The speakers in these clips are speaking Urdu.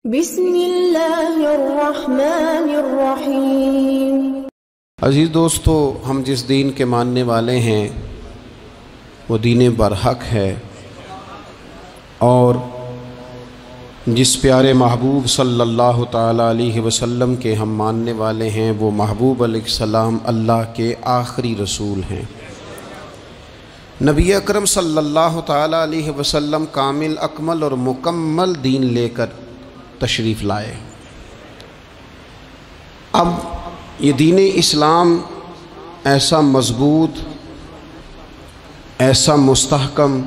بسم اللہ الرحمن الرحیم۔ عزیز دوستو، ہم جس دین کے ماننے والے ہیں وہ دین برحق ہے، اور جس پیارے محبوب صلی اللہ تعالیٰ علیہ وسلم کے ہم ماننے والے ہیں وہ محبوب علیہ السلام اللہ کے آخری رسول ہیں۔ نبی اکرم صلی اللہ تعالیٰ علیہ وسلم کامل، اکمل اور مکمل دین لے کر تشریف لائے۔ اب یہ دین اسلام ایسا مضبوط، ایسا مستحکم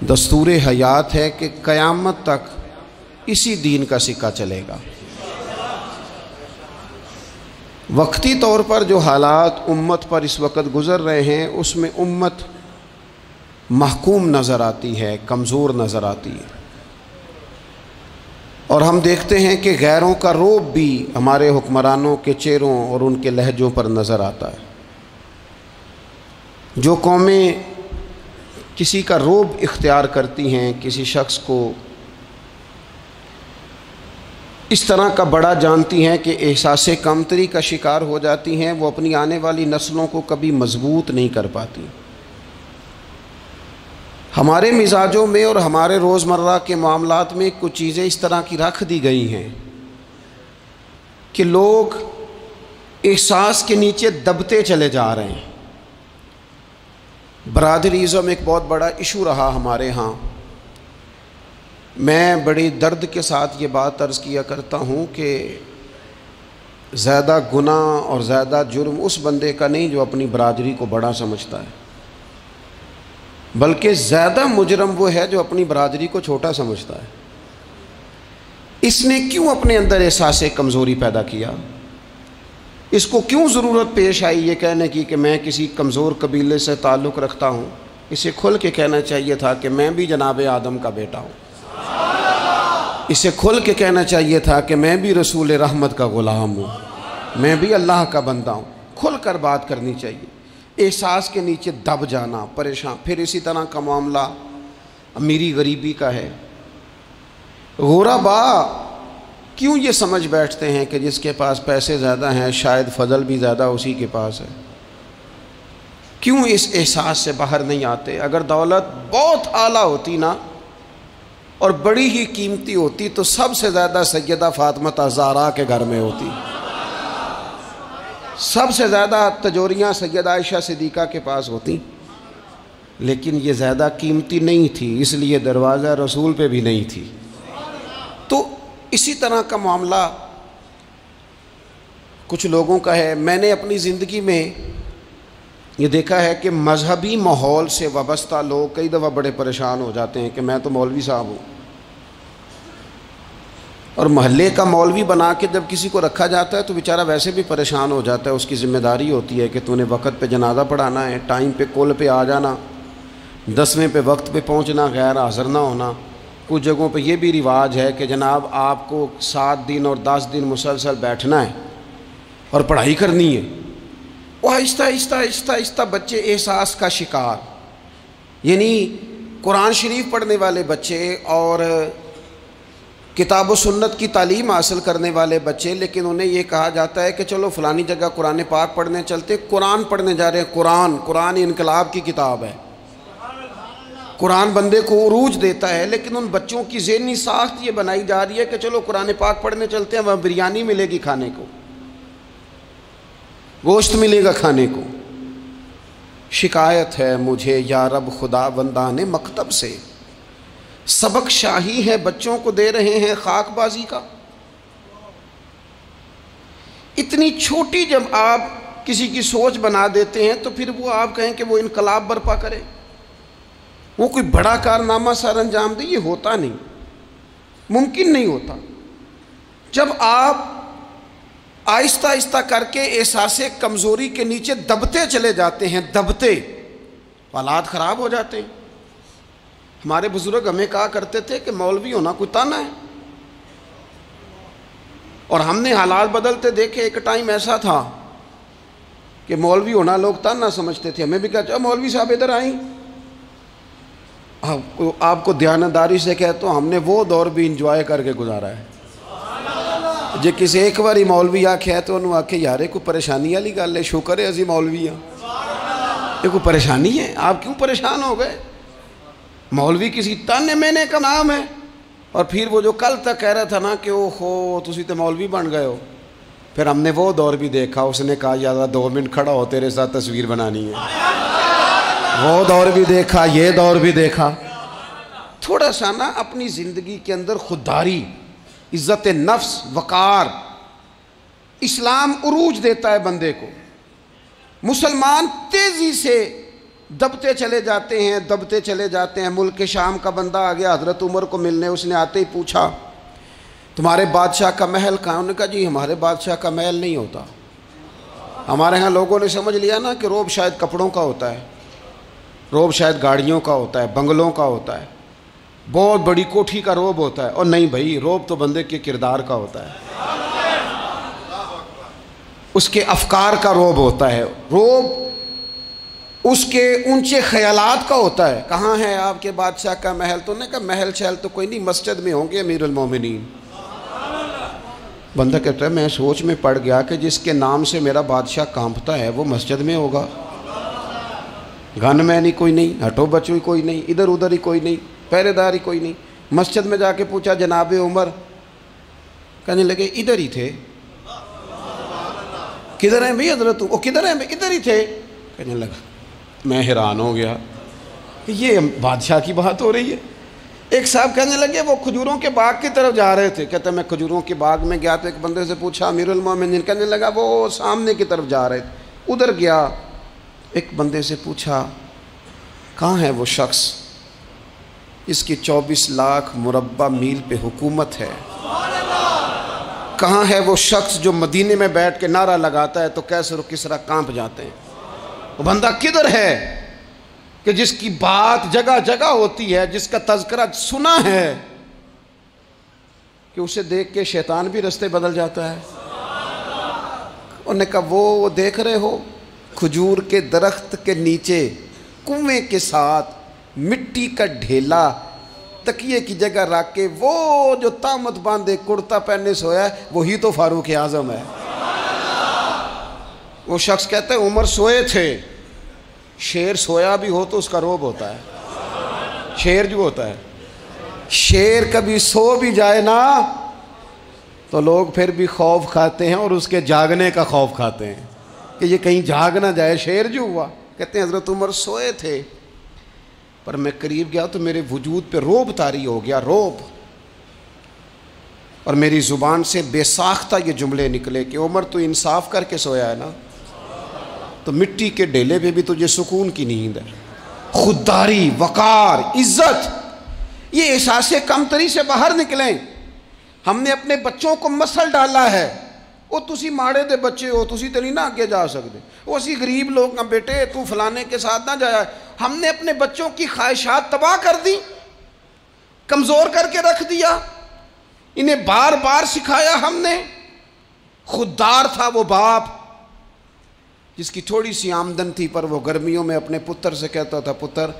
دستور حیات ہے کہ قیامت تک اسی دین کا سکہ چلے گا۔ وقتی طور پر جو حالات امت پر اس وقت گزر رہے ہیں اس میں امت محکوم نظر آتی ہے، کمزور نظر آتی ہے، اور ہم دیکھتے ہیں کہ غیروں کا رعب بھی ہمارے حکمرانوں کے چہروں اور ان کے لہجوں پر نظر آتا ہے۔ جو قومیں کسی کا رعب اختیار کرتی ہیں، کسی شخص کو اس طرح کا بڑا جانتی ہیں کہ احساس کمتری کا شکار ہو جاتی ہیں، وہ اپنی آنے والی نسلوں کو کبھی مضبوط نہیں کر پاتی۔ ہمارے مزاجوں میں اور ہمارے روزمرہ کے معاملات میں کچھ چیزیں اس طرح کی رکھ دی گئی ہیں کہ لوگ احساس کے نیچے دبتے چلے جا رہے ہیں۔ برادریزم ایک بہت بڑا ایشو رہا ہمارے ہاں۔ میں بڑی درد کے ساتھ یہ بات عرض کیا کرتا ہوں کہ زیادہ گناہ اور زیادہ جرم اس بندے کا نہیں جو اپنی برادری کو بڑا سمجھتا ہے، بلکہ زیادہ مجرم وہ ہے جو اپنی برادری کو چھوٹا سمجھتا ہے۔ اس نے کیوں اپنے اندر احساس کمزوری پیدا کیا؟ اس کو کیوں ضرورت پیش آئی یہ کہنے کی کہ میں کسی کمزور قبیلے سے تعلق رکھتا ہوں؟ اسے کھل کے کہنا چاہیے تھا کہ میں بھی جناب آدم کا بیٹا ہوں۔ اسے کھل کے کہنا چاہیے تھا کہ میں بھی رسول رحمت کا غلام ہوں، میں بھی اللہ کا بندہ ہوں۔ کھل کر بات کرنی چاہیے۔ احساس کے نیچے دب جانا، پریشان۔ پھر اسی طرح کا معاملہ امیری غریبی کا ہے۔ غربا کیوں یہ سمجھ بیٹھتے ہیں کہ جس کے پاس پیسے زیادہ ہیں شاید فضل بھی زیادہ اسی کے پاس ہے؟ کیوں اس احساس سے باہر نہیں آتے؟ اگر دولت بہت اعلیٰ ہوتی نا اور بڑی ہی قیمتی ہوتی تو سب سے زیادہ سیدہ فاطمہ زہرا کے گھر میں ہوتی، سب سے زیادہ تجوریاں سیدہ عائشہ صدیقہ کے پاس ہوتی، لیکن یہ زیادہ قیمتی نہیں تھی، اس لیے دروازہ رسول پہ بھی نہیں تھی۔ تو اسی طرح کا معاملہ کچھ لوگوں کا ہے۔ میں نے اپنی زندگی میں یہ دیکھا ہے کہ مذہبی ماحول سے وابستہ لوگ کئی دفعہ بڑے پریشان ہو جاتے ہیں کہ میں تو مولوی صاحب ہوں، اور محلے کا مولوی بنا کے جب کسی کو رکھا جاتا ہے تو بیچارہ ویسے بھی پریشان ہو جاتا ہے۔ اس کی ذمہ داری ہوتی ہے کہ تو نے وقت پہ جنازہ پڑھانا ہے، ٹائم پہ کول پہ آ جانا، 10ویں پہ وقت پہ پہنچنا، غیر حاضر نہ ہونا۔ کچھ جگہوں پہ یہ بھی رواج ہے کہ جناب آپ کو 7 دن اور 10 دن مسلسل بیٹھنا ہے اور پڑھائی کرنی ہے۔ وہ آہستہ آہستہ آہستہ آہستہ بچے احساس کا شکار، یعنی قرآن شریف پڑھنے والے بچے اور کتاب و سنت کی تعلیم حاصل کرنے والے بچے، لیکن انہیں یہ کہا جاتا ہے کہ چلو فلانی جگہ قرآن پاک پڑھنے چلتے، قرآن پڑھنے جا رہے ہیں۔ قرآن انقلاب کی کتاب ہے، قرآن بندے کو عروج دیتا ہے، لیکن ان بچوں کی ذہنی ساخت یہ بنائی جا رہی ہے کہ چلو قرآن پاک پڑھنے چلتے ہیں، وہاں بریانی ملے گی کھانے کو، گوشت ملے گا کھانے کو۔ شکایت ہے مجھے یا رب خدا بندان مکتب سے، سبق شاہی ہے بچوں کو دے رہے ہیں خاک بازی کا۔ اتنی چھوٹی جب آپ کسی کی سوچ بنا دیتے ہیں تو پھر وہ آپ کہیں کہ وہ انقلاب برپا کرے، وہ کوئی بڑا کارنامہ سر انجام دے، یہ ہوتا نہیں، ممکن نہیں ہوتا۔ جب آپ آہستہ آہستہ کر کے احساس کمزوری کے نیچے دبتے چلے جاتے ہیں، دبتے، حالات خراب ہو جاتے ہیں۔ ہمارے بزرگ ہمیں کہا کرتے تھے کہ مولوی ہونا کوئی تانا ہے، اور ہم نے حالات بدلتے دیکھے۔ ایک ٹائم ایسا تھا کہ مولوی ہونا لوگ تانا سمجھتے تھے، ہمیں بھی کہا چاہو مولوی صاحب ادھر آئیں، آپ کو دیانتداری سے کہتا ہوں، ہم نے وہ دور بھی انجوائے کر کے گزارا ہے. جے کسی ایک باری مولوی آکھے ہے تو انہوں آکھے یارے کوئی پریشانی والی گل ہے، شکر ہے ازی مولوی ہیں، یہ کوئی پریشانی ہے، آپ کیوں پریشان ہو گئے؟ مولوی کسی تانے مینے کا نام ہے. اور پھر وہ جو کل تک کہہ رہا تھا نا کہ او ہو تسی تو مولوی بن گئے ہو، پھر ہم نے وہ دور بھی دیکھا. اس نے کہا یار 2 منٹ کھڑا ہو تیرے ساتھ تصویر بنانی ہے. وہ دور بھی دیکھا، یہ دور بھی دیکھا. تھوڑا سا نا اپنی زندگی کے اندر خودداری، عزت نفس، وقار. اسلام عروج دیتا ہے بندے کو. مسلمان تیزی سے دبتے چلے جاتے ہیں. ملک شام کا بندہ آ گیا حضرت عمر کو ملنے. اس نے آتے ہی پوچھا تمہارے بادشاہ کا محل کہاں؟ انہوں نے کہا جی ہمارے بادشاہ کا محل نہیں ہوتا. ہمارے ہاں لوگوں نے سمجھ لیا نا کہ روب شاید کپڑوں کا ہوتا ہے، روب شاید گاڑیوں کا ہوتا ہے، بنگلوں کا ہوتا ہے، بہت بڑی کوٹھی کا روب ہوتا ہے. اور نہیں بھائی، روب تو بندے کے کردار کا ہوتا ہے، اس کے افکار کا روب ہوتا ہے. روب اس کے اونچے خیالات کا ہوتا ہے. کہاں ہے آپ کے بادشاہ کا محل؟ تو نے کہا محل شہل تو کوئی نہیں، مسجد میں ہوں گے امیر المومنین. بندہ کہتا ہے میں سوچ میں پڑ گیا کہ جس کے نام سے میرا بادشاہ کانپتا ہے وہ مسجد میں ہوگا. گن مین ہی کوئی نہیں، ہٹو بچو ہی کوئی نہیں، ادھر ادھر ہی کوئی نہیں، پہرے دار ہی کوئی نہیں. مسجد میں جا کے پوچھا جناب عمر، کہنے لگے ادھر ہی تھے. کدھر ہیں بھئی حضرت؟ وہ کدھر ہیں بھئی؟ ادھر ہی تھے. کہنے لگا میں حیران ہو گیا کہ یہ بادشاہ کی بات ہو رہی ہے. ایک صاحب کہنے لگے وہ کھجوروں کے باغ کی طرف جا رہے تھے. کہتے میں کھجوروں کے باغ میں گیا تو ایک بندے سے پوچھا امیر المومنین. کہنے لگا وہ سامنے کی طرف جا رہے تھے. ادھر گیا. ایک بندے سے پوچھا کہاں ہے وہ شخص اس کی 24 لاکھ مربع میل پہ حکومت ہے؟ کہاں ہے وہ شخص جو مدینے میں بیٹھ کے نعرہ لگاتا ہے تو کیسر و کسرا کانپ جاتے ہیں؟ وہ بندہ کدھر ہے کہ جس کی بات جگہ جگہ ہوتی ہے، جس کا تذکرہ سنا ہے کہ اسے دیکھ کے شیطان بھی رستے بدل جاتا ہے؟ انہوں نے کہا وہ دیکھ رہے ہو کھجور کے درخت کے نیچے کنویں کے ساتھ مٹی کا ڈھیلا تکیے کی جگہ رکھ کے وہ جو تامت باندھے کرتا پہنے سویا ہے وہی تو فاروق اعظم ہے. وہ شخص کہتا ہے عمر سوئے تھے. شیر سویا بھی ہو تو اس کا روب ہوتا ہے. شیر جو ہوتا ہے، شیر کبھی سو بھی جائے نا تو لوگ پھر بھی خوف کھاتے ہیں اور اس کے جاگنے کا خوف کھاتے ہیں کہ یہ کہیں جاگ نہ جائے. شیر جو ہوا کہتے ہیں حضرت عمر سوئے تھے پر میں قریب گیا تو میرے وجود پہ روب طاری ہو گیا، روب. اور میری زبان سے بے ساختہ یہ جملے نکلے کہ عمر تو انصاف کر کے سویا ہے نا، تو مٹی کے ڈھیلے پہ بھی تجھے سکون کی نیند ہے. خودداری، وقار، عزت، یہ احساس کمتری سے باہر نکلیں. ہم نے اپنے بچوں کو مسل ڈالا ہے وہ تسی ماڑے دے بچے ہو، تسی تو نہیں نہ آگے جا سکتے، وہ اسی غریب لوگ نہ بیٹے تو فلانے کے ساتھ نہ جایا. ہم نے اپنے بچوں کی خواہشات تباہ کر دی، کمزور کر کے رکھ دیا. انہیں بار بار سکھایا ہم نے. خوددار تھا وہ باپ جس کی تھوڑی سی آمدن تھی پر وہ گرمیوں میں اپنے پتر سے کہتا تھا پتر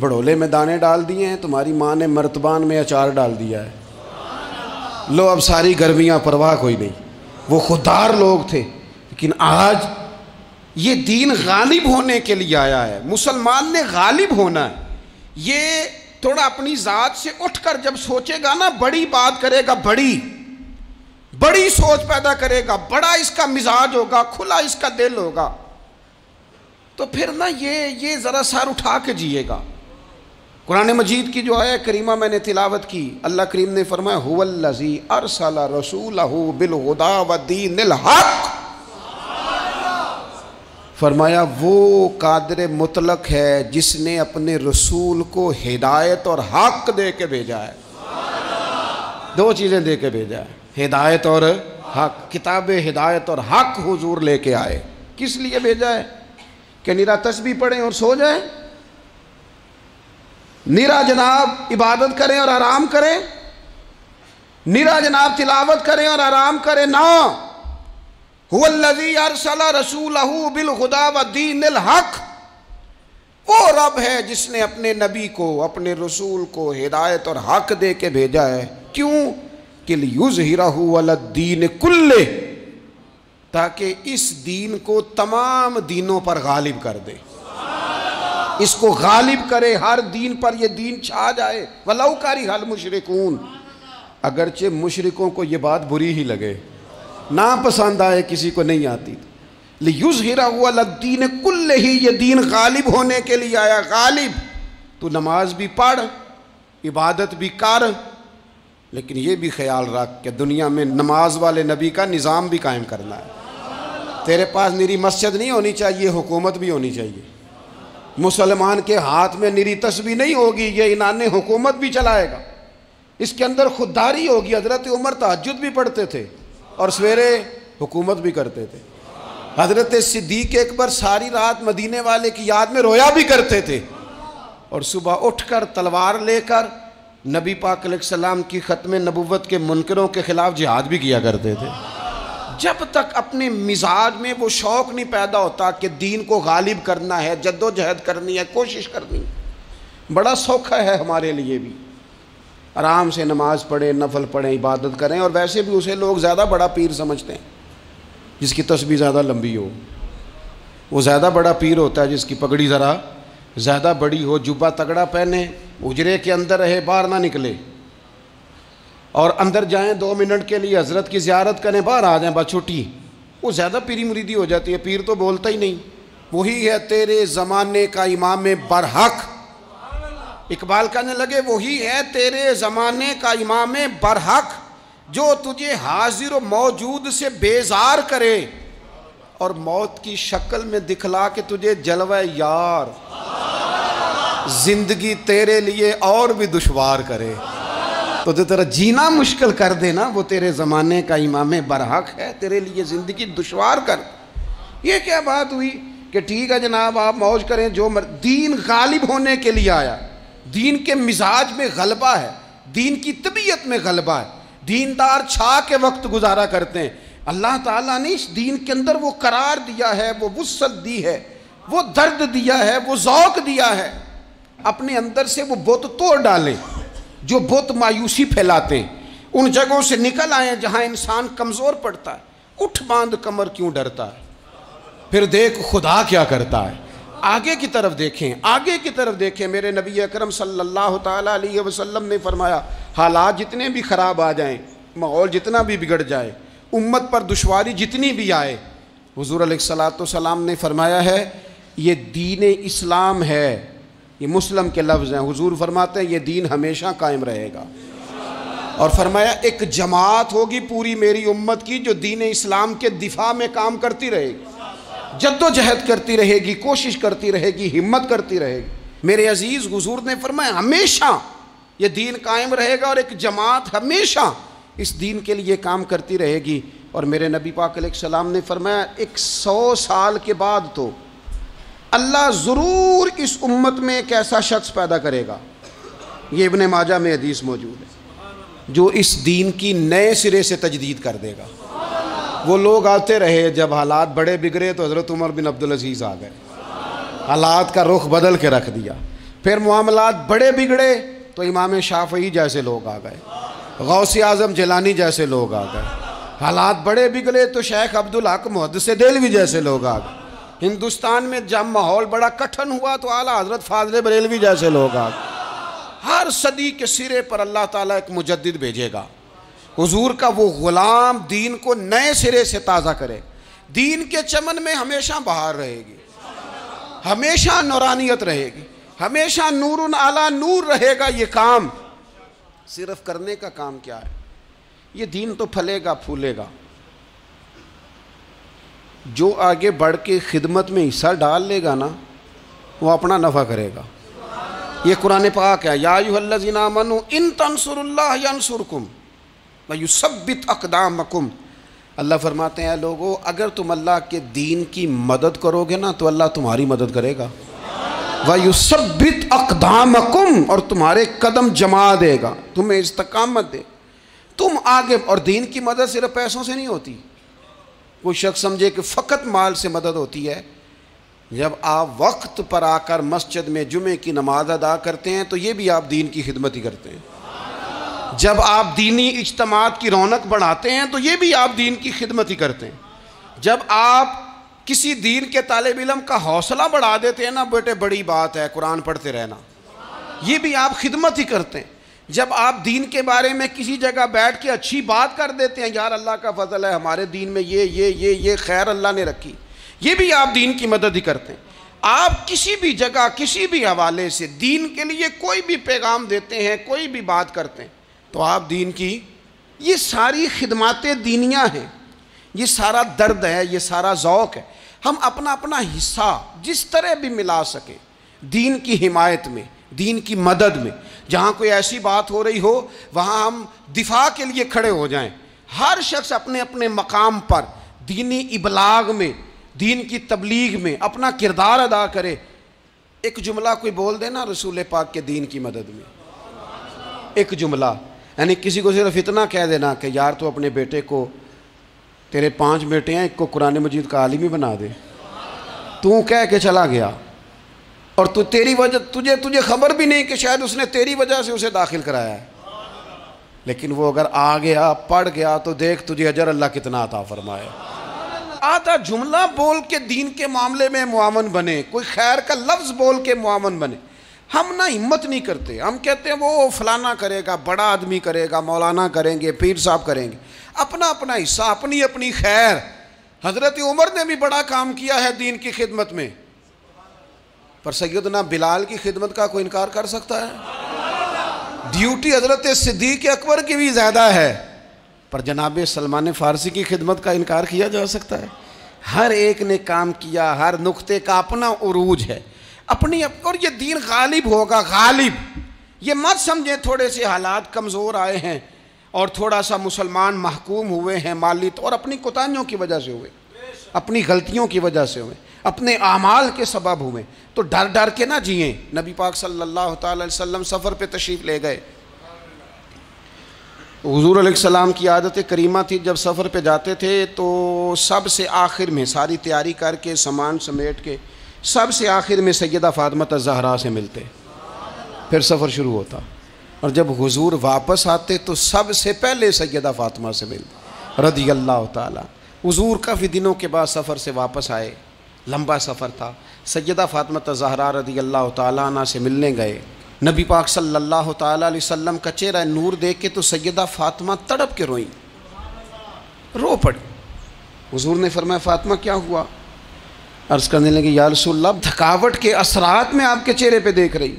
بڑھولے میں دانے ڈال دیے ہیں، تمہاری ماں نے مرتبان میں اچار ڈال دیا ہے، لو اب ساری گرمیاں پرواہ کوئی نہیں. وہ خوددار لوگ تھے. لیکن آج یہ دین غالب ہونے کے لیے آیا ہے. مسلمان نے غالب ہونا ہے. یہ تھوڑا اپنی ذات سے اٹھ کر جب سوچے گا نا، بڑی بات کرے گا، بڑی سوچ پیدا کرے گا، بڑا اس کا مزاج ہوگا، کھلا اس کا دل ہوگا، تو پھر نا یہ ذرا سر اٹھا کے جیے گا. قرآن مجید کی جو آیت کریمہ میں نے تلاوت کی، اللہ کریم نے فرمایا هو الذی ارسل رسولہ بالہدی ودین الحق. فرمایا وہ قادر مطلق ہے جس نے اپنے رسول کو ہدایت اور حق دے کے بھیجا ہے. دو چیزیں دے کے بھیجا ہے، ہدایت اور حق. کتاب ہدایت اور حق حضور لے کے آئے. کس لیے بھیجا ہے؟ کہ نیرا تسبیح پڑھیں اور سو جائیں، نیرا جناب عبادت کریں اور آرام کریں، نیرا جناب تلاوت کریں اور آرام کریں؟ نہ. هو الذی ارسل رسولہ بالہدی ودین الحق. وہ رب ہے جس نے اپنے نبی کو، اپنے رسول کو ہدایت اور حق دے کے بھیجا ہے۔ کیوں؟ کہ لِیُظْہِرَہُ عَلَى الدِّینِ کُلِّهِ، تاکہ اس دین کو تمام دینوں پر غالب کر دے، اس کو غالب کرے، ہر دین پر یہ دین چھا جائے۔ وَلَوْ كَرِهَ الْمُشْرِكُونَ، اگرچہ مشرکوں کو یہ بات بری ہی لگے، نہ پسند آئے، کسی کو نہیں آتی۔ لِیُظْہِرَهُ عَلَى الدِّینِ کُلِّهِ، یہ دین غالب ہونے کے لیے آیا۔ غالب، تو نماز بھی پڑھ، عبادت بھی کر، لیکن یہ بھی خیال رکھ کہ دنیا میں نماز والے نبی کا نظام بھی قائم کرنا ہے۔ تیرے پاس نری مسجد نہیں ہونی چاہیے، حکومت بھی ہونی چاہیے۔ مسلمان کے ہاتھ میں نری تسبیح نہیں ہوگی، یہ انان حکومت بھی چلائے گا۔ اس کے اندر خودداری ہوگی۔ حضرت عمر تہجد بھی پڑھتے تھے اور سویرے حکومت بھی کرتے تھے۔ حضرت صدیق اکبر ساری رات مدینے والے کی یاد میں رویا بھی کرتے تھے، اور صبح اٹھ کر تلوار لے کر نبی پاک علیہ السلام کی ختم نبوت کے منکروں کے خلاف جہاد بھی کیا کرتے تھے۔ جب تک اپنے مزاج میں وہ شوق نہیں پیدا ہوتا کہ دین کو غالب کرنا ہے، جد و جہد کرنی ہے، کوشش کرنی ہے، بڑا سوکھا ہے ہمارے لیے بھی۔ آرام سے نماز پڑھیں، نفل پڑھیں، عبادت کریں، اور ویسے بھی اسے لوگ زیادہ بڑا پیر سمجھتے ہیں جس کی تسبیح زیادہ لمبی ہو۔ وہ زیادہ بڑا پیر ہوتا ہے جس کی پگڑی ذرا زیادہ بڑی ہو، جبہ تگڑا پہنے، اجرے کے اندر رہے، باہر نہ نکلے، اور اندر جائیں 2 منٹ کے لیے حضرت کی زیارت کریں، باہر آ جائیں، بس چھٹی۔ وہ زیادہ پیری مریدی ہو جاتی ہے، پیر تو بولتا ہی نہیں۔ وہی ہے تیرے زمانے کا امام برحق، اقبال کہنے لگے وہی ہے تیرے زمانے کا امام برحق، جو تجھے حاضر و موجود سے بیزار کرے اور موت کی شکل میں دکھلا کے تجھے جلوہ یار، زندگی تیرے لیے اور بھی دشوار کرے، تو جو تیرا جینا مشکل کر دے نا، وہ تیرے زمانے کا امام برحق ہے، تیرے لیے زندگی دشوار کر۔ یہ کیا بات ہوئی کہ ٹھیک ہے جناب آپ موج کریں جو دین غالب ہونے کے لیے آیا، دین کے مزاج میں غلبہ ہے، دین کی طبیعت میں غلبہ ہے، دیندار چھا کے وقت گزارا کرتے ہیں۔ اللہ تعالیٰ نے اس دین کے اندر وہ قرار دیا ہے، وہ وسعت دی ہے، وہ درد دیا ہے، وہ ذوق دیا ہے۔ اپنے اندر سے وہ بت توڑ ڈالیں جو بت مایوسی پھیلاتے ہیں، ان جگہوں سے نکل آئیں جہاں انسان کمزور پڑتا ہے۔ اٹھ باندھ کمر کیوں ڈرتا ہے، پھر دیکھ خدا کیا کرتا ہے۔ آگے کی طرف دیکھیں، آگے کی طرف دیکھیں۔ میرے نبی اکرم صلی اللہ تعالیٰ علیہ وسلم نے فرمایا حالات جتنے بھی خراب آ جائیں، ماحول جتنا بھی بگڑ جائے، امت پر دشواری جتنی بھی آئے، حضور علیہ السلام نے فرمایا ہے یہ دین اسلام ہے، یہ مسلم کے لفظ ہیں، حضور فرماتے ہیں یہ دین ہمیشہ قائم رہے گا، اور فرمایا ایک جماعت ہوگی پوری میری امت کی جو دین اسلام کے دفاع میں کام کرتی رہے گی، جد و جہد کرتی رہے گی، کوشش کرتی رہے گی، ہمت کرتی رہے گی۔ میرے عزیز حضور نے فرمایا ہمیشہ یہ دین قائم رہے گا، اور ایک جماعت ہمیشہ اس دین کے لیے کام کرتی رہے گی۔ اور میرے نبی پاک علیہ السلام نے فرمایا 100 سال کے بعد تو اللہ ضرور اس امت میں ایک ایسا شخص پیدا کرے گا، یہ ابن ماجہ میں حدیث موجود ہے، جو اس دین کی نئے سرے سے تجدید کر دے گا۔ وہ لوگ آتے رہے، جب حالات بڑے بگڑے تو حضرت عمر بن عبدالعزیز آ گئے، حالات کا رخ بدل کے رکھ دیا۔ پھر معاملات بڑے بگڑے تو امام شافعی جیسے لوگ آ گئے، غوث اعظم جیلانی جیسے لوگ آ گئے۔ حالات بڑے بگڑے تو شیخ عبدالحق محدث دہلوی جیسے لوگ آ گئے۔ ہندوستان میں جب ماحول بڑا کٹھن ہوا تو اعلیٰ حضرت فاضل بریلوی جیسے لوگ آ گئے۔ ہر صدی کے سرے پر اللہ تعالیٰ ایک مجدد بھیجے گا، حضور کا وہ غلام دین کو نئے سرے سے تازہ کرے۔ دین کے چمن میں ہمیشہ بہار رہے گی، ہمیشہ نورانیت رہے گی، ہمیشہ نور اعلیٰ نور رہے گا۔ یہ کام صرف کرنے کا کام کیا ہے، یہ دین تو پھلے گا پھولے گا۔ جو آگے بڑھ کے خدمت میں حصہ ڈال لے گا نا، وہ اپنا نفع کرے گا۔ یہ قرآن پاک ہے، یا ایھا الذین آمنوا ان تنصروا اللہ ینصرکم ویثبت اقدامکم۔ اللہ فرماتے ہیں اے لوگو اگر تم اللہ کے دین کی مدد کرو گے نا تو اللہ تمہاری مدد کرے گا، ویثبت اقدامکم، اور تمہارے قدم جما دے گا، تمہیں استقامت دے، تم آگے۔ اور دین کی مدد صرف پیسوں سے نہیں ہوتی۔ کوئی شخص سمجھے کہ فقط مال سے مدد ہوتی ہے، جب آپ وقت پر آ کر مسجد میں جمعے کی نماز ادا کرتے ہیں تو یہ بھی آپ دین کی خدمت ہی کرتے ہیں. جب آپ دینی اجتماعات کی رونق بڑھاتے ہیں تو یہ بھی آپ دین کی خدمت ہی کرتے ہیں. جب آپ کسی دین کے طالب علم کا حوصلہ بڑھا دیتے ہیں نا، بیٹے بڑی بات ہے قرآن پڑھتے رہنا، یہ بھی آپ خدمت ہی کرتے ہیں. جب آپ دین کے بارے میں کسی جگہ بیٹھ کے اچھی بات کر دیتے ہیں، یار اللہ کا فضل ہے ہمارے دین میں یہ خیر اللہ نے رکھی، یہ بھی آپ دین کی مدد ہی کرتے ہیں. آپ کسی بھی جگہ کسی بھی حوالے سے دین کے لیے کوئی بھی پیغام دیتے ہیں، کوئی بھی بات کرتے ہیں، تو آپ دین کی یہ ساری خدمات دینیاں ہیں، یہ سارا درد ہے، یہ سارا ذوق ہے. ہم اپنا اپنا حصہ جس طرح بھی ملا سکیں دین کی حمایت میں، دین کی مدد میں. جہاں کوئی ایسی بات ہو رہی ہو وہاں ہم دفاع کے لیے کھڑے ہو جائیں. ہر شخص اپنے اپنے مقام پر دینی ابلاغ میں، دین کی تبلیغ میں اپنا کردار ادا کرے. ایک جملہ کوئی بول دے نا رسول پاک کے دین کی مدد میں، ایک جملہ، یعنی کسی کو صرف اتنا کہہ دینا کہ یار تو اپنے بیٹے کو، تیرے 5 بیٹے ہیں، ایک کو قرآن مجید کا عالم ہی بنا دے. تو کہہ کے چلا گیا اور تو تیری وجہ تجھے خبر بھی نہیں کہ شاید اس نے تیری وجہ سے اسے داخل کرایا ہے، لیکن وہ اگر آ گیا پڑھ گیا تو دیکھ تجھے اجر اللہ کتنا عطا فرمائے. آدھا جملہ بول کے دین کے معاملے میں معاون بنے، کوئی خیر کا لفظ بول کے معاون بنے. ہم نہ ہمت نہیں کرتے، ہم کہتے ہیں وہ فلانا کرے گا، بڑا آدمی کرے گا، مولانا کریں گے، پیر صاحب کریں گے. اپنا اپنا حصہ، اپنی اپنی خیر. حضرت عمر نے بھی بڑا کام کیا ہے دین کی خدمت میں، پر سیدنا بلال کی خدمت کا کوئی انکار کر سکتا ہے؟ ڈیوٹی حضرت صدیق اکبر کی بھی زیادہ ہے، پر جناب سلمان فارسی کی خدمت کا انکار کیا جا سکتا ہے؟ ہر ایک نے کام کیا، ہر نقطے کا اپنا عروج ہے اپنی، اور یہ دین غالب ہوگا. غالب یہ مت سمجھیں تھوڑے سے حالات کمزور آئے ہیں اور تھوڑا سا مسلمان محکوم ہوئے ہیں مالی طور، اپنی کوتاہیوں کی وجہ سے ہوئے، اپنی غلطیوں کی وجہ سے ہوئے، اپنے اعمال کے سبب ہوئے. تو ڈر ڈر کے نہ جئیں. نبی پاک صلی اللہ تعالی علیہ وسلم سفر پہ تشریف لے گئے. حضور علیہ السلام کی عادت کریمہ تھی جب سفر پہ جاتے تھے تو سب سے آخر میں ساری تیاری کر کے سامان سمیٹ کے سب سے آخر میں سیدہ فاطمہ الزہرا سے ملتے، پھر سفر شروع ہوتا. اور جب حضور واپس آتے تو سب سے پہلے سیدہ فاطمہ سے ملتے رضی اللہ تعالی. حضور کافی دنوں کے بعد سفر سے واپس آئے، لمبا سفر تھا. سیدہ فاطمہ الزہرا رضی اللہ تعالیٰ عنہ سے ملنے گئے. نبی پاک صلی اللہ تعالیٰ علیہ وسلم کا چہرہ نور دیکھ کے تو سیدہ فاطمہ تڑپ کے روئیں، رو پڑی. حضور نے فرمایا فاطمہ کیا ہوا؟ عرض کرنے لگے یا رسول اللہ تھکاوٹ کے اثرات میں آپ کے چہرے پہ دیکھ رہی،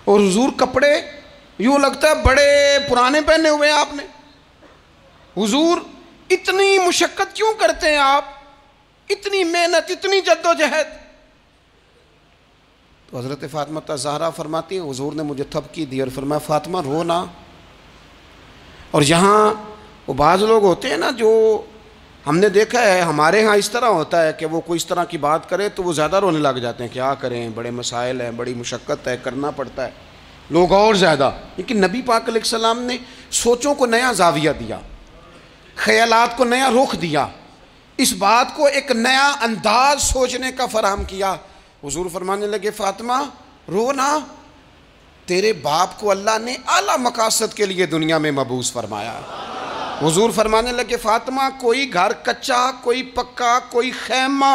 اور حضور کپڑے یوں لگتا ہے بڑے پرانے پہنے ہوئے ہیں آپ نے. حضور اتنی مشقت کیوں کرتے ہیں آپ، اتنی محنت، اتنی جد و جہد؟ تو حضرت فاطمہ الزہرا فرماتی ہیں حضور نے مجھے تھپکی دی اور فرمایا فاطمہ رو نہ. اور یہاں وہ بعض لوگ ہوتے ہیں نا جو ہم نے دیکھا ہے ہمارے ہاں اس طرح ہوتا ہے کہ وہ کوئی اس طرح کی بات کرے تو وہ زیادہ رونے لگ جاتے ہیں، کیا کریں بڑے مسائل ہیں، بڑی مشقت ہے، کرنا پڑتا ہے، لوگ اور زیادہ. لیکن نبی پاک علیہ السلام نے سوچوں کو نیا زاویہ دیا، خیالات کو نیا رخ دیا، اس بات کو ایک نیا انداز سوچنے کا فراہم کیا. حضور فرمانے لگے فاطمہ رو نہ، تیرے باپ کو اللہ نے اعلیٰ مقاصد کے لیے دنیا میں مبعوث فرمایا. حضور فرمانے لگے فاطمہ کوئی گھر کچا، کوئی پکا، کوئی خیمہ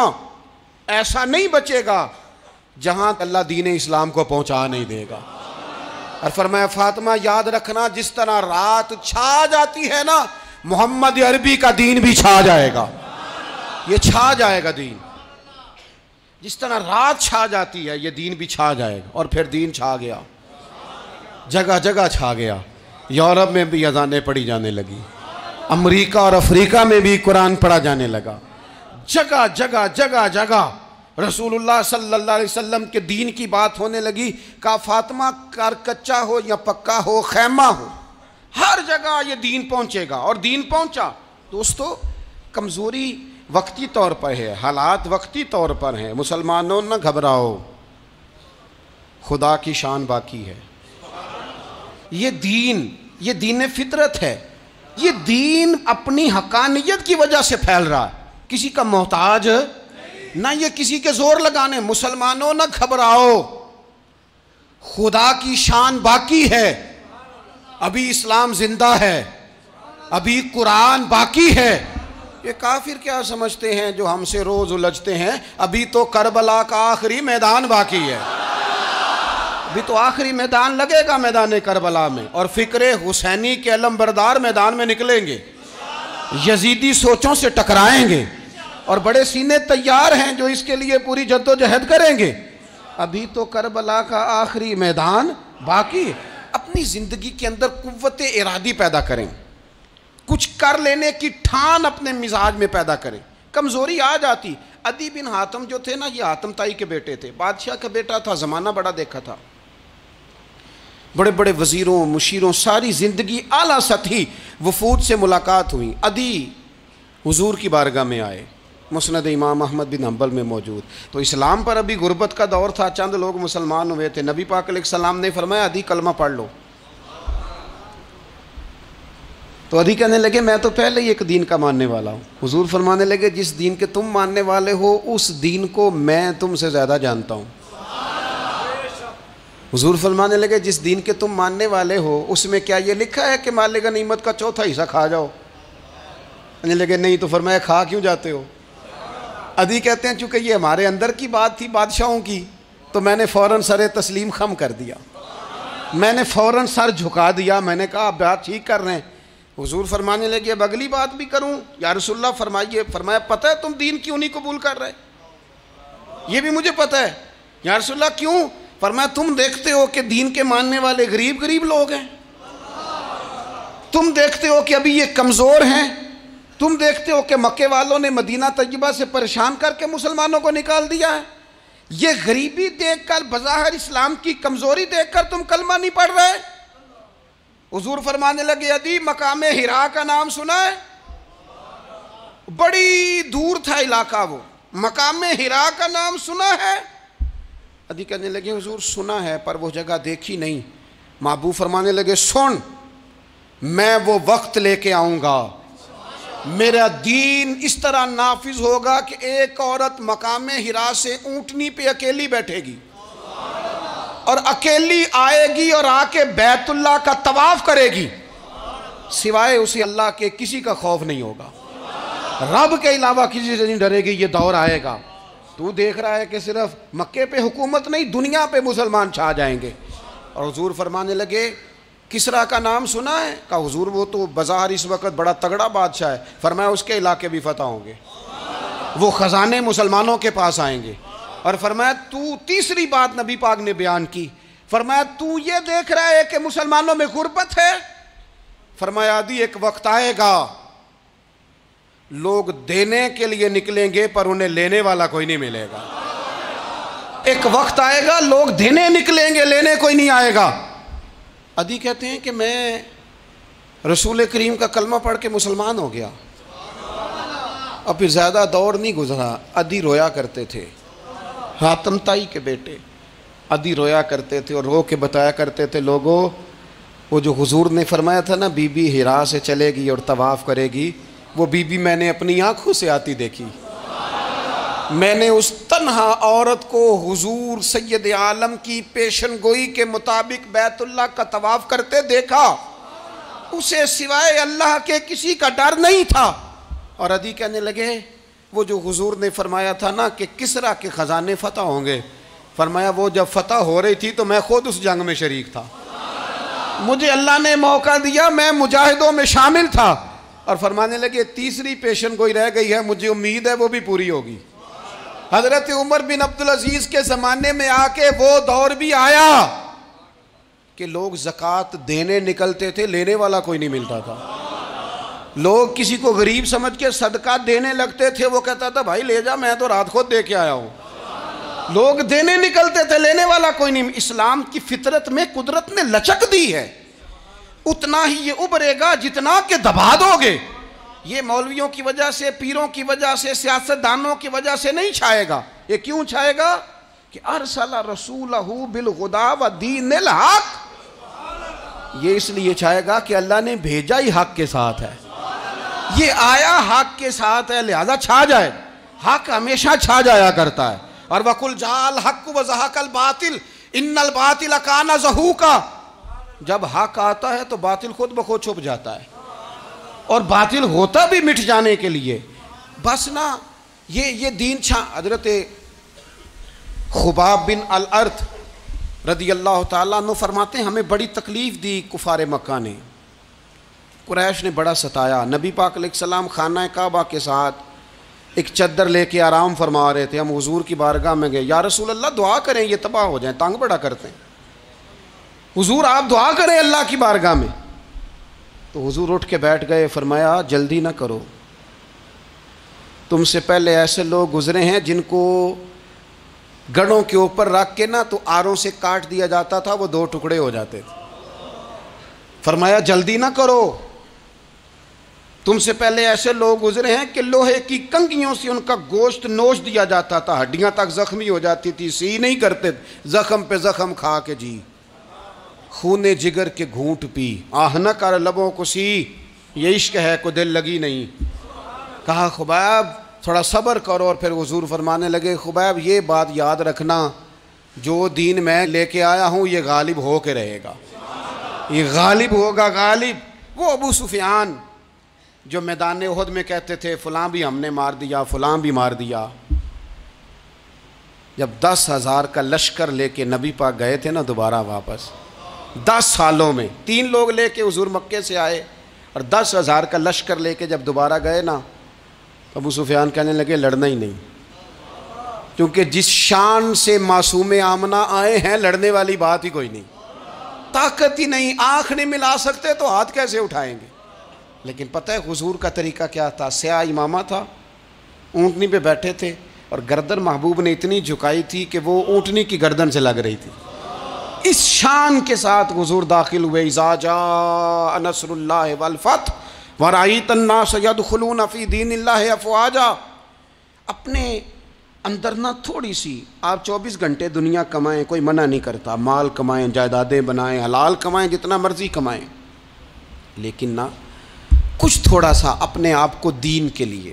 ایسا نہیں بچے گا جہاں اللہ دین اسلام کو پہنچا نہیں دے گا. اور فرمایا فاطمہ یاد رکھنا جس طرح رات چھا جاتی ہے نا، محمد عربی کا دین بھی چھا جائے گا، یہ چھا جائے گا دین. جس طرح رات چھا جاتی ہے یہ دین بھی چھا جائے گا. اور پھر دین چھا گیا، جگہ جگہ چھا گیا. یورپ میں بھی اذانیں پڑھی جانے لگی، امریکہ اور افریقہ میں بھی قرآن پڑھا جانے لگا. جگہ جگہ جگہ جگہ رسول اللہ صلی اللہ علیہ وسلم کے دین کی بات ہونے لگی. کہا فاطمہ کار کچا ہو یا پکا ہو، خیمہ ہو، ہر جگہ یہ دین پہنچے گا. اور دین پہنچا. دوستو کمزوری وقتی طور پر ہے، حالات وقتی طور پر ہیں. مسلمانوں نہ گھبراؤ، خدا کی شان باقی ہے. یہ دین فطرت ہے. یہ دین اپنی حقانیت کی وجہ سے پھیل رہا ہے، کسی کا محتاج نہ یہ کسی کے زور لگانے. مسلمانوں نہ گھبراؤ, خدا کی شان باقی ہے, ابھی اسلام زندہ ہے, ابھی قرآن باقی ہے. یہ کافر کیا سمجھتے ہیں جو ہم سے روز الجھتے ہیں, ابھی تو کربلا کا آخری میدان باقی ہے, ابھی تو آخری میدان لگے گا میدان کربلا میں, اور فکر حسینی کے علم بردار میدان میں نکلیں گے, یزیدی سوچوں سے ٹکرائیں گے, اور بڑے سینے تیار ہیں جو اس کے لیے پوری جد و جہد کریں گے. ابھی تو کربلا کا آخری میدان باقی ہے. اپنی زندگی کے اندر قوت ارادی پیدا کریں, کچھ کر لینے کی ٹھان اپنے مزاج میں پیدا کریں. کمزوری آ جاتی. عدی بن حاتم جو تھے نا, یہ حاتم تائی کے بیٹے تھے, بادشاہ کا بیٹا تھا, زمانہ بڑا دیکھا تھا, بڑے بڑے وزیروں مشیروں, ساری زندگی اعلیٰ سطحی وفود سے ملاقات ہوئی. عدی حضور کی بارگاہ میں آئے, مسند امام احمد بن حنبل میں موجود. تو اسلام پر ابھی غربت کا دور تھا, چند لوگ مسلمان ہوئے تھے. نبی پاک علیہ السلام نے فرمایا عدی کلمہ پڑھ لو. تو عدی کہنے لگے میں تو پہلے ہی ایک دین کا ماننے والا ہوں. حضور فرمانے لگے جس دین کے تم ماننے والے ہو اس دین کو میں تم سے زیادہ جانتا ہوں. حضور فرمانے لگے جس دین کے تم ماننے والے ہو اس میں کیا یہ لکھا ہے کہ مال غنیمت کا چوتھا حصہ کھا جاؤ؟ کہنے لگے نہیں. تو فرمایا کھا کیوں جاتے ہو؟ عدی کہتے ہیں چونکہ یہ ہمارے اندر کی بات تھی بادشاہوں کی, تو میں نے فوراً سر تسلیم خم کر دیا, میں نے فوراً سر جھکا دیا. میں نے کہا آپ بات ٹھیک کر رہے ہیں. حضور فرمانے لگے اب اگلی بات بھی کروں یا رسول اللہ فرمائیے. فرمایا پتہ ہے تم دین کیوں نہیں قبول کر رہے؟ یہ بھی مجھے پتہ ہے. یا رسول اللہ کیوں؟ فرمایا تم دیکھتے ہو کہ دین کے ماننے والے غریب غریب لوگ ہیں, تم دیکھتے ہو کہ ابھی یہ کمزور ہیں, تم دیکھتے ہو کہ مکے والوں نے مدینہ طیبہ سے پریشان کر کے مسلمانوں کو نکال دیا ہے. یہ غریبی دیکھ کر, بظاہر اسلام کی کمزوری دیکھ کر تم کلمہ نہیں پڑھ رہے؟ حضور فرمانے لگے عدی مقام حرا کا نام سنا ہے؟ بڑی دور تھا علاقہ وہ, مقام حرا کا نام سنا ہے؟ عدی کہنے لگے حضور سنا ہے پر وہ جگہ دیکھی نہیں. محبوب فرمانے لگے سن, میں وہ وقت لے کے آؤں گا, میرا دین اس طرح نافذ ہوگا کہ ایک عورت مقام حرا سے اونٹنی پہ اکیلی بیٹھے گی اور اکیلی آئے گی اور آ کے بیت اللہ کا طواف کرے گی, سوائے اسے اللہ کے کسی کا خوف نہیں ہوگا, رب کے علاوہ کسی سے نہیں ڈرے گی. یہ دور آئے گا. تو دیکھ رہا ہے کہ صرف مکے پہ حکومت نہیں, دنیا پہ مسلمان چھا جائیں گے. اور حضور فرمانے لگے کسرا کا نام سنا ہے؟ کہا حضور وہ تو بظاہر اس وقت بڑا تگڑا بادشاہ ہے. فرمایا اس کے علاقے بھی فتح ہوں گے, وہ خزانے مسلمانوں کے پاس آئیں گے. اور فرمایا تو تیسری بات نبی پاک نے بیان کی, فرمایا تو یہ دیکھ رہا ہے کہ مسلمانوں میں غربت ہے؟ فرمایا عدی ایک وقت آئے گا لوگ دینے کے لیے نکلیں گے پر انہیں لینے والا کوئی نہیں ملے گا. ایک وقت آئے گا لوگ دینے نکلیں گے, لینے کوئی نہیں آئے گا. عدی کہتے ہیں کہ میں رسول کریم کا کلمہ پڑھ کے مسلمان ہو گیا, اور پھر زیادہ دور نہیں گزرا. عدی رویا کرتے تھے, حاتم تائی کے بیٹے عدی رویا کرتے تھے اور رو کے بتایا کرتے تھے لوگوں وہ جو حضور نے فرمایا تھا نا بی بی حرا سے چلے گی اور طواف کرے گی, وہ بی بی میں نے اپنی آنکھوں سے آتی دیکھی. میں نے اس تنہا عورت کو حضور سید عالم کی پیشن گوئی کے مطابق بیت اللہ کا طواف کرتے دیکھا, اسے سوائے اللہ کے کسی کا ڈر نہیں تھا. اور عدی کہنے لگے وہ جو حضور نے فرمایا تھا نا کہ کسرا کے خزانے فتح ہوں گے, فرمایا وہ جب فتح ہو رہی تھی تو میں خود اس جنگ میں شریک تھا, مجھے اللہ نے موقع دیا, میں مجاہدوں میں شامل تھا. اور فرمانے لگے تیسری پیشن گوئی رہ گئی ہے, مجھے امید ہے وہ بھی پوری ہوگی. حضرت عمر بن عبدالعزیز کے زمانے میں آ کے وہ دور بھی آیا کہ لوگ زکوٰۃ دینے نکلتے تھے, لینے والا کوئی نہیں ملتا تھا. لوگ کسی کو غریب سمجھ کے صدقہ دینے لگتے تھے, وہ کہتا تھا بھائی لے جا, میں تو رات خود دے کے آیا ہوں. لوگ دینے نکلتے تھے, لینے والا کوئی نہیں. اسلام کی فطرت میں قدرت نے لچک دی ہے, اتنا ہی یہ ابھرے گا جتنا کہ دبا دو گے. یہ مولویوں کی وجہ سے, پیروں کی وجہ سے, سیاستدانوں کی وجہ سے نہیں چھائے گا. یہ کیوں چھائے گا کہ ارسل رسولہ بالہدی ودین الحق, یہ اس لیے چھائے گا کہ اللہ نے بھیجا ہی حق کے ساتھ ہے, یہ آیا حق کے ساتھ ہے, لہذا چھا جائے. حق ہمیشہ چھا جایا کرتا ہے. اور وَقُلْ جَاءَ الْحَقُّ وَزَهَقَ الْبَاطِلُ إِنَّ الْبَاطِلَ كَانَ زَهُوقًا. جب حق آتا ہے تو باطل خود بخود چھپ جاتا ہے, اور باطل ہوتا بھی مٹ جانے کے لیے. بس نا یہ دین چھا. حضرت خباب بن الارت رضی اللہ تعالیٰ عنہ فرماتے ہیں ہمیں بڑی تکلیف دی کفار مکہ نے, قریش نے بڑا ستایا. نبی پاک علیہ السلام خانہ کعبہ کے ساتھ ایک چادر لے کے آرام فرما رہے تھے. ہم حضور کی بارگاہ میں گئے, یا رسول اللہ دعا کریں یہ تباہ ہو جائیں, تنگ بڑا کرتے ہیں. حضور آپ دعا کریں اللہ کی بارگاہ میں. تو حضور اٹھ کے بیٹھ گئے, فرمایا جلدی نہ کرو, تم سے پہلے ایسے لوگ گزرے ہیں جن کو گڑوں کے اوپر رکھ کے نا تو آروں سے کاٹ دیا جاتا تھا, وہ 2 ٹکڑے ہو جاتے تھے. فرمایا جلدی نہ کرو, تم سے پہلے ایسے لوگ گزرے ہیں کہ لوہے کی کنگھیوں سے ان کا گوشت نوچ دیا جاتا تھا, ہڈیاں تک زخمی ہو جاتی تھی, سی نہیں کرتے, زخم پہ زخم کھا کے جی خون جگر کے گھونٹ پی, آہ نہ کر لبوں کو سی, یہ عشق ہے کو دل لگی نہیں. کہا خباب تھوڑا صبر کرو. اور پھر حضور فرمانے لگے خباب یہ بات یاد رکھنا, جو دین میں لے کے آیا ہوں یہ غالب ہو کے رہے گا, یہ غالب ہوگا غالب. وہ ابو سفیان جو میدان احد میں کہتے تھے فلاں بھی ہم نے مار دیا, فلاں بھی مار دیا, جب 10,000 کا لشکر لے کے نبی پاک گئے تھے نا دوبارہ واپس, 10 سالوں میں 3 لوگ لے کے حضور مکے سے آئے, اور 10,000 کا لشکر لے کے جب دوبارہ گئے نا, ابو سفیان کہنے لگے لڑنا ہی نہیں, کیونکہ جس شان سے معصوم آمنہ آئے ہیں لڑنے والی بات ہی کوئی نہیں, طاقت ہی نہیں, آنکھ نہیں ملا سکتے تو ہاتھ کیسے اٹھائیں گے. لیکن پتہ ہے حضور کا طریقہ کیا تھا, سیاہ امامہ تھا, اونٹنی پہ بیٹھے تھے, اور گردن محبوب نے اتنی جھکائی تھی کہ وہ اونٹنی کی گردن سے لگ رہی تھی. اس شان کے ساتھ حضور داخل ہوئے, اذا جاء نصر اللہ والفتح ورأیت الناس یدخلون فی دین اللہ افواجا. اپنے اندر نہ تھوڑی سی, آپ 24 گھنٹے دنیا کمائیں, کوئی منع نہیں کرتا, مال کمائیں, جائیدادیں بنائیں, حلال کمائیں, جتنا مرضی کمائیں, لیکن نہ کچھ تھوڑا سا اپنے آپ کو دین کے لیے,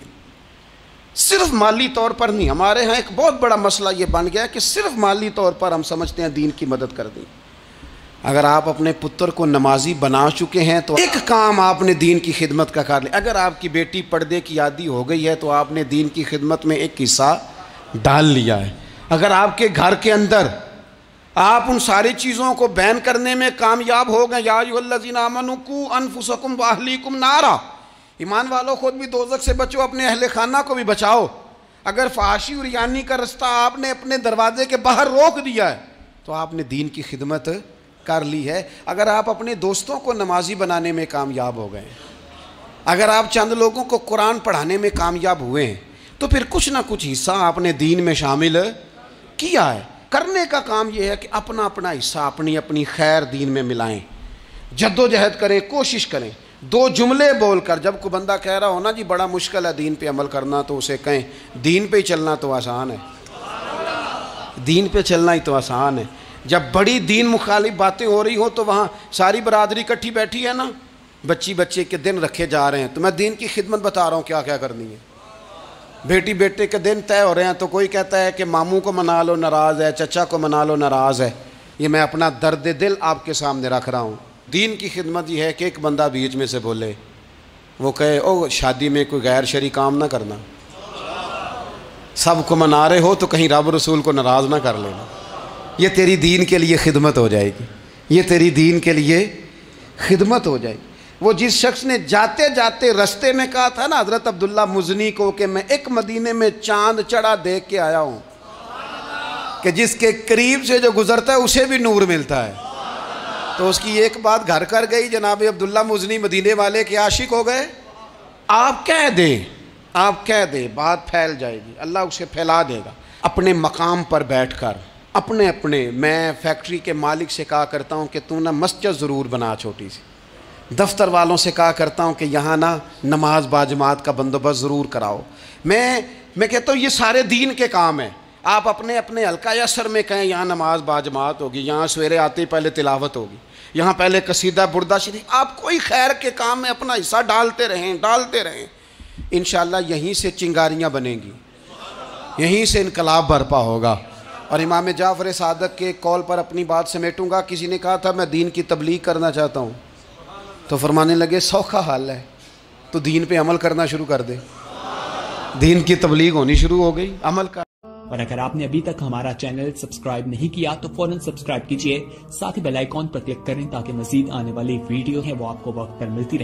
صرف مالی طور پر نہیں. ہمارے ہاں ایک بہت بڑا مسئلہ یہ بن گیا کہ صرف مالی طور پر ہم سمجھتے ہیں دین کی مدد کر دیں. اگر آپ اپنے پتر کو نمازی بنا چکے ہیں تو ایک کام آپ نے دین کی خدمت کا کر لیا. اگر آپ کی بیٹی پردے کی عادی ہو گئی ہے تو آپ نے دین کی خدمت میں ایک حصہ ڈال لیا ہے. اگر آپ کے گھر کے اندر آپ ان ساری چیزوں کو بین کرنے میں کامیاب ہو گئے, یا ایھا الذین آمنوا قوا انفسکم واہلیکم نارا, ایمان والو خود بھی دوزخ سے بچو, اپنے اہل خانہ کو بھی بچاؤ. اگر فحاشی اور ریانی کا رستہ آپ نے اپنے دروازے کے باہر روک دیا ہے تو آپ نے دین کی خدمت کر لی ہے. اگر آپ اپنے دوستوں کو نمازی بنانے میں کامیاب ہو گئے, اگر آپ چند لوگوں کو قرآن پڑھانے میں کامیاب ہوئے ہیں, تو پھر کچھ نہ کچھ حصہ آپ نے دین میں شامل کیا ہے. کرنے کا کام یہ ہے کہ اپنا اپنا حصہ اپنی اپنی خیر دین میں ملائیں, جدوجہد کریں, کوشش کریں. 2 جملے بول کر, جب کوئی بندہ کہہ رہا ہو نا جی بڑا مشکل ہے دین پہ عمل کرنا, تو اسے کہیں دین پہ ہی چلنا تو آسان ہے, دین پہ چلنا ہی تو آسان ہے. جب بڑی دین مخالف باتیں ہو رہی ہوں تو وہاں ساری برادری کٹھی بیٹھی ہے نا, بچے کے دن رکھے جا رہے ہیں, تو میں دین کی خدمت بتا رہا ہوں کیا کیا کرنی ہے. بیٹی بیٹے کے دن طے ہو رہے ہیں, تو کوئی کہتا ہے کہ ماموں کو منا لو ناراض ہے, چچا کو منا لو ناراض ہے. یہ میں اپنا درد دل آپ کے سامنے رکھ رہا ہوں. دین کی خدمت یہ ہے کہ ایک بندہ بیچ میں سے بولے, وہ کہے او شادی میں کوئی غیر شرعی کام نہ کرنا, سب کو منا رہے ہو تو کہیں رب رسول کو ناراض نہ کر لینا. یہ تیری دین کے لیے خدمت ہو جائے گی, یہ تیری دین کے لیے خدمت ہو جائے گی. وہ جس شخص نے جاتے جاتے رستے میں کہا تھا نا حضرت عبداللہ مزنی کو کہ میں ایک مدینے میں چاند چڑھا دیکھ کے آیا ہوں کہ جس کے قریب سے جو گزرتا ہے اسے بھی نور ملتا ہے, تو اس کی ایک بات گھر کر گئی, جناب عبداللہ مزنی مدینے والے کے عاشق ہو گئے. آپ کہہ دیں بات پھیل جائے گی, اللہ اسے پھیلا دے گا. اپنے مقام پر بیٹھ کر اپنے میں فیکٹری کے مالک سے کہا کرتا ہوں کہ تو نا مسجد ضرور بنا چھوٹی سی, دفتر والوں سے کہا کرتا ہوں کہ یہاں نا نماز باجماعت کا بندوبست ضرور کراؤ. میں کہتا ہوں یہ سارے دین کے کام ہیں. آپ اپنے حلقہ اثر میں کہیں یہاں نماز باجماعت ہوگی, یہاں سویرے آتے ہی پہلے تلاوت ہوگی, یہاں پہلے قصیدہ بردہ شریف. آپ کوئی خیر کے کام میں اپنا حصہ ڈالتے رہیں. انشاءاللہ یہیں سے چنگاریاں بنیں گی, یہیں سے انقلاب برپا ہوگا. اور امام جعفر صادق کے قول پر اپنی بات سمیٹوں گا. کسی نے کہا تھا میں دین کی تبلیغ کرنا چاہتا ہوں، تو فرمانے لگے سوکھا حال ہے، تو دین پہ عمل کرنا شروع کر دے. دین کی تبلیغ ہونی شروع ہو گئی، عمل کا. اور اگر آپ نے ابھی تک ہمارا چینل سبسکرائب نہیں کیا تو فوراً سبسکرائب کیجئے، ساتھ ہی بیل آئیکن پر کلک کریں تاکہ مزید آنے والی ویڈیو ہیں وہ آپ کو وقت پر ملتی رہے.